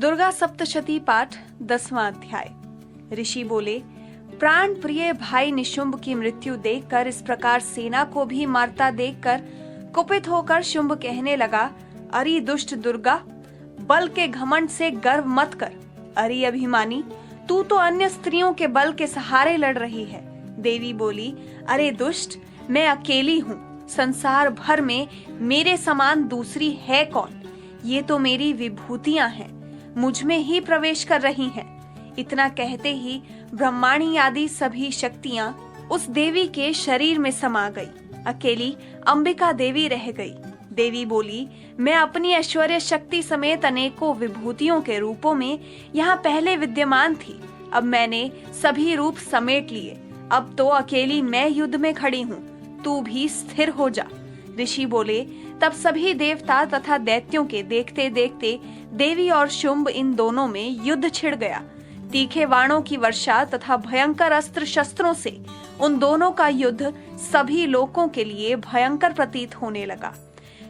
दुर्गा सप्तशती पाठ 10वां अध्याय। ऋषि बोले, प्राण प्रिय भाई निशुंभ की मृत्यु देखकर, इस प्रकार सेना को भी मारता देखकर कुपित होकर शुंभ कहने लगा, अरे दुष्ट दुर्गा, बल के घमंड से गर्व मत कर। अरे अभिमानी, तू तो अन्य स्त्रियों के बल के सहारे लड़ रही है। देवी बोली, अरे दुष्ट, मैं अकेली हूँ। संसार भर में मेरे समान दूसरी है कौन? ये तो मेरी विभूतियां हैं, मुझ में ही प्रवेश कर रही हैं। इतना कहते ही ब्रह्माणी आदि सभी शक्तियां उस देवी के शरीर में समा गई। अकेली अंबिका देवी रह गई। देवी बोली, मैं अपनी ऐश्वर्य शक्ति समेत अनेकों विभूतियों के रूपों में यहाँ पहले विद्यमान थी। अब मैंने सभी रूप समेट लिए। अब तो अकेली मैं युद्ध में खड़ी हूँ, तू भी स्थिर हो जा। ऋषि बोले, तब सभी देवता तथा दैत्यों के देखते देखते देवी और शुंभ इन दोनों में युद्ध छिड़ गया। तीखे बाणों की वर्षा तथा भयंकर अस्त्र शस्त्रों से उन दोनों का युद्ध सभी लोगों के लिए भयंकर प्रतीत होने लगा।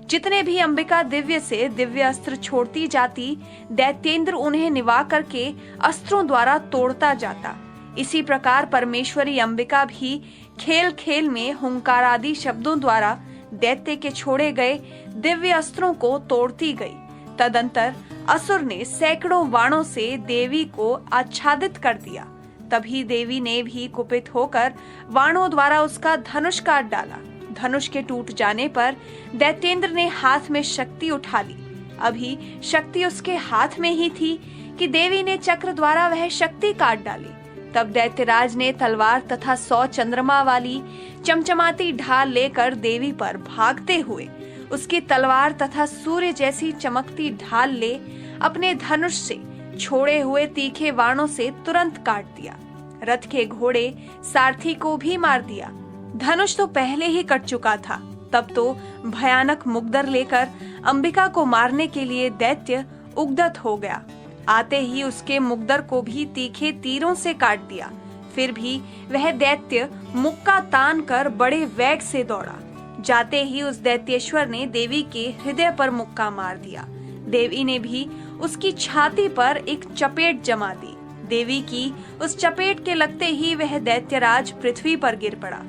जितने भी अंबिका दिव्य से दिव्य अस्त्र छोड़ती जाती, दैत्येंद्र उन्हें निवा करके अस्त्रों द्वारा तोड़ता जाता। इसी प्रकार परमेश्वरी अंबिका भी खेल खेल में हुंकार आदि शब्दों द्वारा दैत्य के छोड़े गए दिव्य अस्त्रों को तोड़ती गई। तदंतर असुर ने सैकड़ों बाणों से देवी को आच्छादित कर दिया। तभी देवी ने भी कुपित होकर बाणों द्वारा उसका धनुष काट डाला। धनुष के टूट जाने पर दैत्येंद्र ने हाथ में शक्ति उठा ली। अभी शक्ति उसके हाथ में ही थी कि देवी ने चक्र द्वारा वह शक्ति काट डाली। तब दैत्यराज ने तलवार तथा 100 चंद्रमा वाली चमचमाती ढाल लेकर देवी पर भागते हुए उसकी तलवार तथा सूर्य जैसी चमकती ढाल ले अपने धनुष से छोड़े हुए तीखे बाणों से तुरंत काट दिया। रथ के घोड़े सारथी को भी मार दिया। धनुष तो पहले ही कट चुका था। तब तो भयानक मुग्दर लेकर अंबिका को मारने के लिए दैत्य उद्यत हो गया। आते ही उसके मुग्दर को भी तीखे तीरों से काट दिया। फिर भी वह दैत्य मुक्का तान कर बड़े वेग से दौड़ा। जाते ही उस दैत्येश्वर ने देवी के हृदय पर मुक्का मार दिया। देवी ने भी उसकी छाती पर एक चपेट जमा दी। देवी की उस चपेट के लगते ही वह दैत्यराज पृथ्वी पर गिर पड़ा।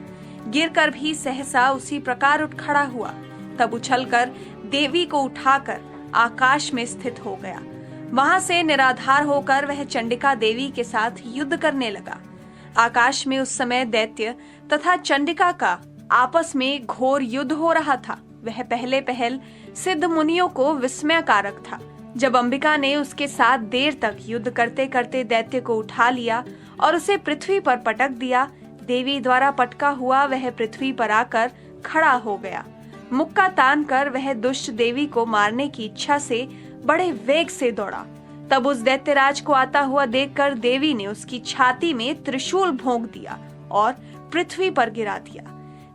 गिरकर भी सहसा उसी प्रकार उठ खड़ा हुआ। तब उछलकर देवी को उठाकर आकाश में स्थित हो गया। वहां से निराधार होकर वह चंडिका देवी के साथ युद्ध करने लगा। आकाश में उस समय दैत्य तथा चंडिका का आपस में घोर युद्ध हो रहा था। वह पहले पहल सिद्ध मुनियों को विस्मयकारक था। जब अंबिका ने उसके साथ देर तक युद्ध करते करते दैत्य को उठा लिया और उसे पृथ्वी पर पटक दिया, देवी द्वारा पटका हुआ वह पृथ्वी पर आकर खड़ा हो गया। मुक्का तान कर वह दुष्ट देवी को मारने की इच्छा से बड़े वेग से दौड़ा। तब उस दैत्यराज को आता हुआ देखकर देवी ने उसकी छाती में त्रिशूल भोंक दिया और पृथ्वी पर गिरा दिया।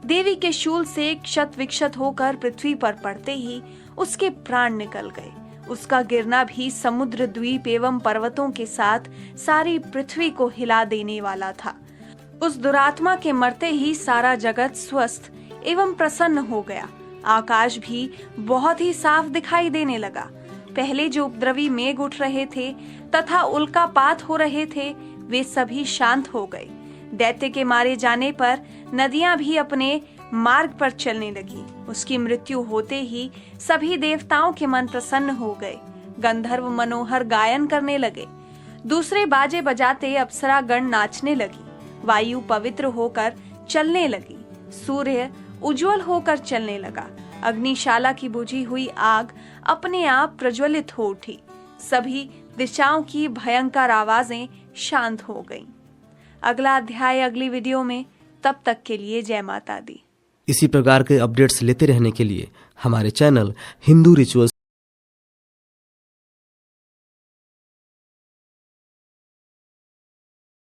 देवी के शूल से क्षत विक्षत होकर पृथ्वी पर पड़ते ही उसके प्राण निकल गए। उसका गिरना भी समुद्र द्वीप एवं पर्वतों के साथ सारी पृथ्वी को हिला देने वाला था। उस दुरात्मा के मरते ही सारा जगत स्वस्थ एवं प्रसन्न हो गया। आकाश भी बहुत ही साफ दिखाई देने लगा। पहले जो उपद्रवी मेघ उठ रहे थे तथा उल्कापात हो रहे थे, वे सभी शांत हो गए। दैत्य के मारे जाने पर नदियां भी अपने मार्ग पर चलने लगी। उसकी मृत्यु होते ही सभी देवताओं के मन प्रसन्न हो गए। गंधर्व मनोहर गायन करने लगे। दूसरे बाजे बजाते अप्सरा गण नाचने लगी। वायु पवित्र होकर चलने लगी। सूर्य उज्जवल होकर चलने लगा। अग्निशाला की बुझी हुई आग अपने आप प्रज्वलित हो उठी। सभी दिशाओं की भयंकर आवाजें शांत हो गईं। अगला अध्याय अगली वीडियो में। तब तक के लिए जय माता दी। इसी प्रकार के अपडेट्स लेते रहने के लिए हमारे चैनल हिंदू रिचुअल्स